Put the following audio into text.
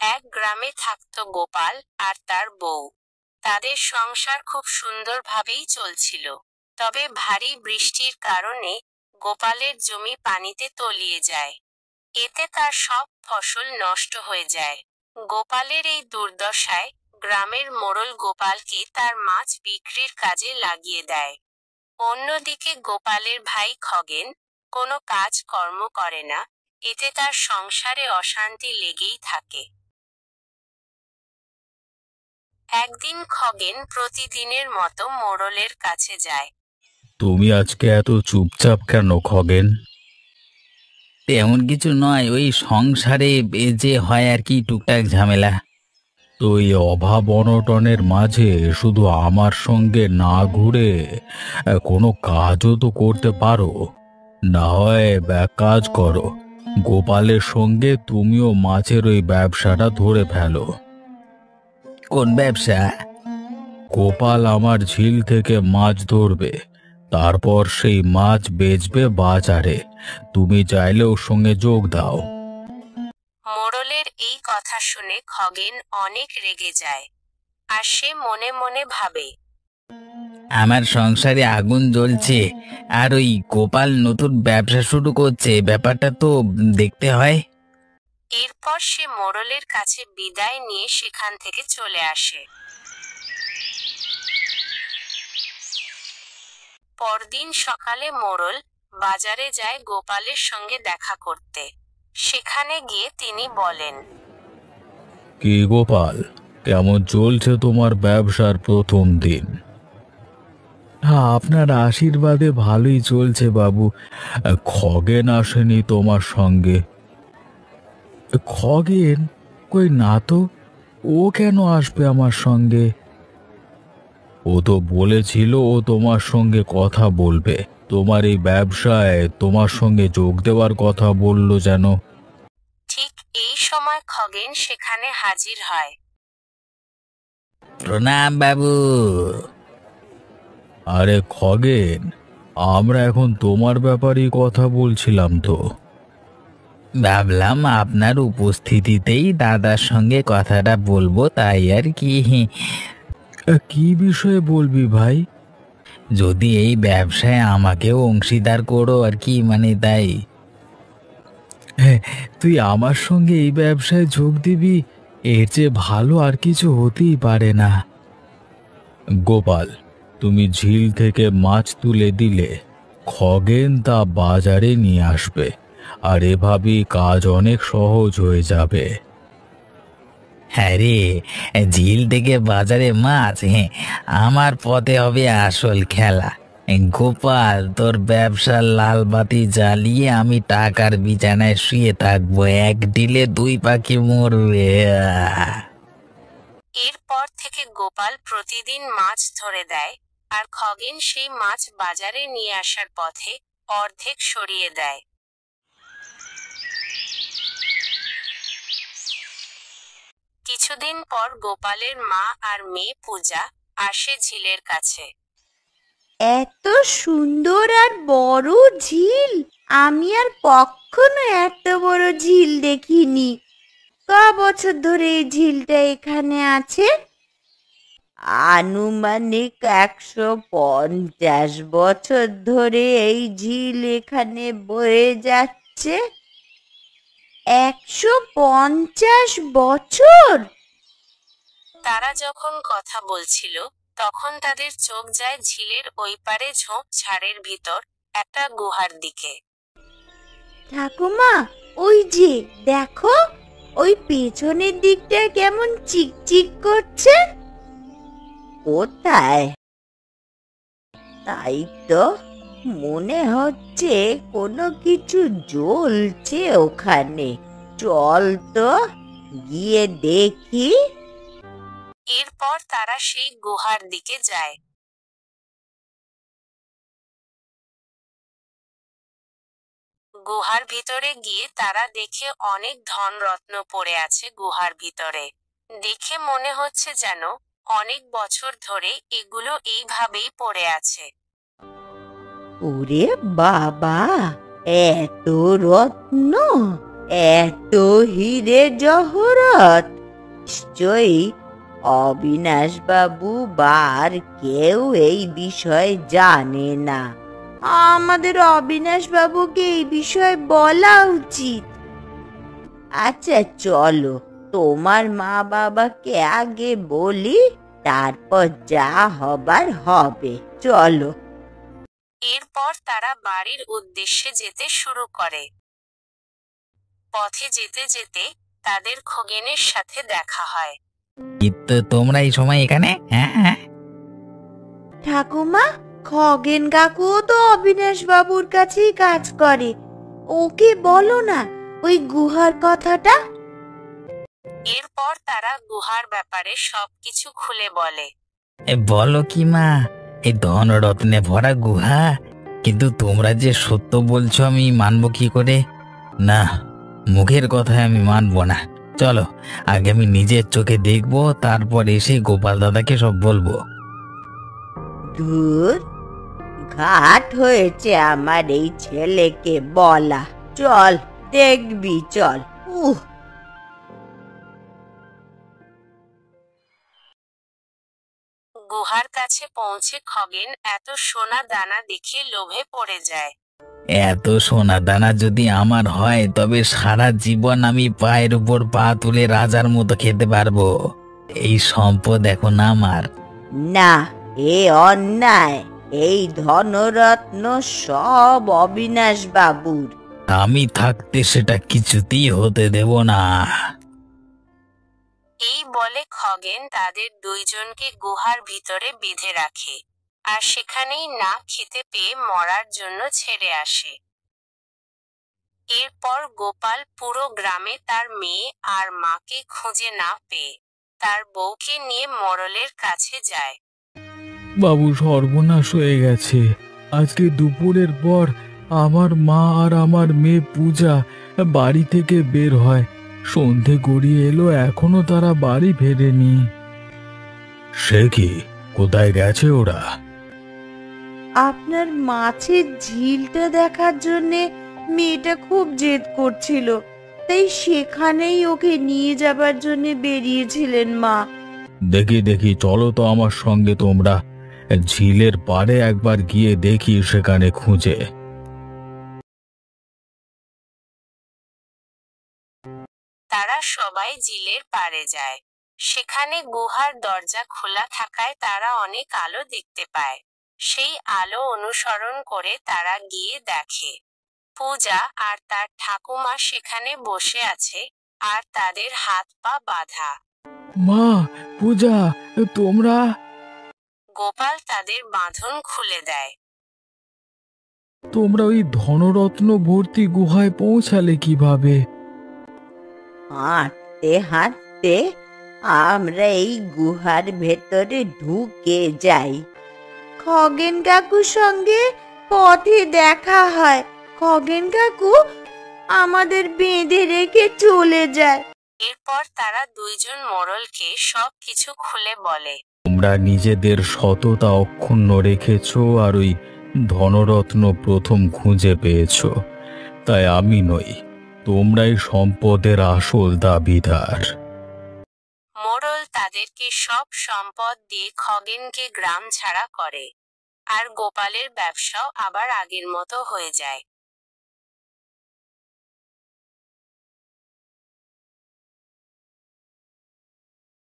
এক গ্রামে থাকতো গোপাল আর তার বউ। তাদের সংসার খুব সুন্দরভাবেই চলছিল। তবে ভারী বৃষ্টির কারণে গোপালের জমি পানিতে তলিয়ে যায়। এতে তার সব ফসল নষ্ট হয়ে যায়। গোপালের এই দুর্দশায় গ্রামের মোড়ল গোপালকে তার মাছ বিক্রির কাজে লাগিয়ে দেয়। অন্যদিকে গোপালের ভাই খগেন কোনো কাজ কর্ম করে না। এতে তার সংসারে অশান্তি লেগেই থাকে। একদিন খগেন প্রতিদিনের মতো মোড়লের কাছে যায়। তুমি আজকে এত চুপচাপ কেন খগেন? তেমন কিছু নয়, ওই সংসারে যে হয় আর কি, টুকটাক ঝামেলা। তো এই অভাব অনটনের মাঝে শুধু আমার সঙ্গে না ঘুরে কোনো কাজও তো করতে পারো। না হয় এক কাজ করো, গোপালের সঙ্গে তুমিও মাছের ওই ব্যবসাটা ধরে ফেলো। কোন ব্যবসা? গোপাল আমার ঝিল থেকে মাছ ধরবে, তারপর সেই মাছ বেচবে বাজারে। তুমি চাইলে ওর সঙ্গে যোগ দাও। মোড়লের এই কথা শুনে খগেন অনেক রেগে যায়। আর সে মনে মনে ভাবে, আমার সংসারে আগুন জ্বলছে, আর ওই গোপাল নতুন ব্যবসা শুরু করছে, ব্যাপারটা তো দেখতে হয়। এরপর সে মোড়লের কাছে বিদায় নিয়ে সেখান থেকে চলে আসে। পরদিন সকালে মোড়ল বাজারে যায় গোপালের সঙ্গে দেখা করতে। সেখানে গিয়ে তিনি বলেন, কি গোপাল, কেমন চলছে তোমার ব্যবসার প্রথম দিন? হ্যাঁ, আপনার আশীর্বাদে ভালোই চলছে বাবু। খগেন আসেনি তোমার সঙ্গে? খগেন কই না তো, ও কেন আসবে আমার সঙ্গে? ও তো বলেছিল ও তোমার সঙ্গে কথা বলবে, তোমার এই ব্যবসায় তোমার সঙ্গে যোগ দেওয়ার কথা বলল যেন। ঠিক এই সময় খগেন সেখানে হাজির হয়। প্রণাম বাবু। আরে খগেন, আমরা এখন তোমার ব্যাপারেই কথা বলছিলাম তো। ভাবলাম আপনার উপস্থিতিতেই দাদার সঙ্গে কথাটা বলবো, তাই আর কি। কি বিষয়ে বলবি ভাই? যদি এই ব্যবসায় আমাকেও অংশীদার করো আর কি, মানে তাই। হ্যাঁ, তুই আমার সঙ্গে এই ব্যবসায় যোগ দিবি, এর চেয়ে ভালো আর কিছু হতেই পারে না। গোপাল, তুমি ঝিল থেকে মাছ তুলে দিলে, খগেন তা বাজারে নিয়ে আসবে, আর এভাবেই কাজ অনেক সহজ হয়ে যাবে। হ্যাঁ রে, ঝিল থেকে বাজারে মাছ, হ্যাঁ, আমার পথে হবে আসল খেলা। গোপাল, তোর ব্যবসার লাল বাতি জ্বালিয়ে আমি টাকার বিছানায় শুয়ে থাকবো, এক ডিলে দুই পাখি মরবে। এরপর থেকে গোপাল প্রতিদিন মাছ ধরে দেয়, আর খগেন সেই মাছ বাজারে নিয়ে আসার পথে অর্ধেক সরিয়ে দেয়। কিছুদিন পর গোপালের মা আর মেয়ে পূজা আসে ঝিলের কাছে। এত সুন্দর আর বড় ঝিল! আমি আর কখনো এত বড় ঝিল দেখিনি। ক বছর ধরে এই ঝিলটা এখানে আছে? আনুমানিক 150 বছর ধরে এই ঝিল এখানে বয়ে যাচ্ছে। 150 বছর! তারা যখন কথা বলছিল, তখন তাদের চোখ যায় ঝিলের ওই পারে ঝোপ ঝাড়ের ভিতর একটা গুহার দিকে। ঠাকুমা, ওই যে দেখো, ওই পেছনের দিকটা কেমন চিকচিক করছে। কোথায়? তাই তো মনে হচ্ছে কোনো কিছু জ্বলছে ওখানে। চল তো গিয়ে দেখি। এরপর তারা সেই গুহার দিকে যায়। গুহার ভিতরে গিয়ে তারা দেখে অনেক ধনরত্ন পড়ে আছে গুহার ভিতরে। দেখে মনে হচ্ছে যেন অনেক বছর ধরে এগুলো এইভাবেই পড়ে আছে। ওরে বাবা, এত রত্ন! এত হীরে জহরত নিশ্চয়ই অবিনাশ বাবু বা আর কেউ এই বিষয়ে জানে না। আমাদের অবিনাশ বাবুকে এই বিষয়ে বলা উচিত। আচ্ছা চলো, তোমার মা বাবাকে আগে বলি, তারপর যা হবার হবে। চলো। এরপর তারা বাড়ির উদ্দেশ্যে যেতে শুরু করে। পথে যেতে যেতে তাদের খগেনের সাথে দেখা হয়। কিন্তু তোমরা এই সময় এখানে? হ্যাঁ হ্যাঁ। ঠাকুমা, খগেন কাকুও তো অবিনাশ বাবুর কাছেই কাজ করে। ওকে বলো না ওই গুহার কথাটা। এরপর তারা গুহার ব্যাপারে সবকিছু খুলে বলে। বলো কি মা, এই ধনরত্নে ভরা গুহা? কিন্তু তোমরা যে সত্য বলছো আমি মানবো কি করে? না, মুখের কথায় আমি মানবো না। চলো, আগে আমি নিজের চোখে দেখবো, তারপর এসে গোপাল দাদাকে সব বলবো। ধুর, ঘাট হয়েছে আমার এই ছেলেকে বলা। চল দেখবি, চল। গুহার কাছে পৌঁছে খগেন এত সোনা দানা দেখে লোভে পড়ে যায়। এত সোনা দানা যদি আমার হয় তবে সারা জীবন আমি পায়ের উপর পা তুলে রাজার মতো খেতে পারবো। এই সম্পদ এখন আমার। না, এ অন্যায়। এই ধনরত্ন সব অবিনাশ বাবুর। আমি থাকতে সেটা কিছুতেই হতে দেব না। এই বলে খগেন তাদের দুইজনকে গুহার ভিতরে বেঁধে রাখে, আর সেখানেই না খেতে পেয়ে মরার জন্য ছেড়ে আসে। এরপর গোপাল পুরো গ্রামে তার মেয়ে আর মাকে খুঁজে না পেয়ে তার বউকে নিয়ে মোড়লের কাছে যায়। বাবু, সর্বনাশ হয়ে গেছে। আজকে দুপুরের পর আমার মা আর আমার মেয়ে পূজা বাড়ি থেকে বের হয়। সন্ধে গড়িয়ে এলো, এখনো তারা বাড়ি ফেরেনি। সে কি, কোথায় গেছে ওরা? আপনার মাছের ঝিলটা দেখার জন্যে মেয়েটা খুব জেদ করছিল, তাই সেখানেই ওকে নিয়ে যাবার জন্য বেরিয়েছিলেন মা। দেখি দেখি, চলো তো আমার সঙ্গে তোমরা। ঝিলের পাড়ে একবার গিয়ে দেখি সেখানে খুঁজে। তারা সবাই ঝিলের পাড়ে যায়। সেখানে গুহার দরজা খোলা থাকায় তারা অনেক আলো দেখতে পায়। সেই আলো অনুসরণ করে তারা গিয়ে দেখে পূজা আর তার ঠাকুমা সেখানে বসে আছে, আর তাদের হাত পা বাঁধা। মা, পূজা, তোমরা? গোপাল তাদের বাঁধন খুলে দেয়। তোমরা ওই ধনরত্ন ভর্তি গুহায় পৌঁছালে কিভাবে? হাঁটতে হাঁটতে আমরা এই গুহার ভেতরে ঢুকে যাই। খগেন কাকুর সঙ্গে পথে দেখা হয়। খগেন কাকু আমাদের বেঁধে রেখে চলে যায়। এরপর তারা দুইজন মোড়লকে সব কিছু খুলে বলে। তোমরা নিজেদের সততা অক্ষুণ্ণ রেখেছো আর ওই ধনরত্ন প্রথম খুঁজে পেয়েছো, তাই আমি নই, তোমরাই সম্পদের আসল দাবিদার। মোড়ল তাদেরকে সব সম্পদ দিয়ে খগেনকে গ্রাম ছাড়া করে, আর গোপালের ব্যবসাও আবার আগের মতো হয়ে যায়।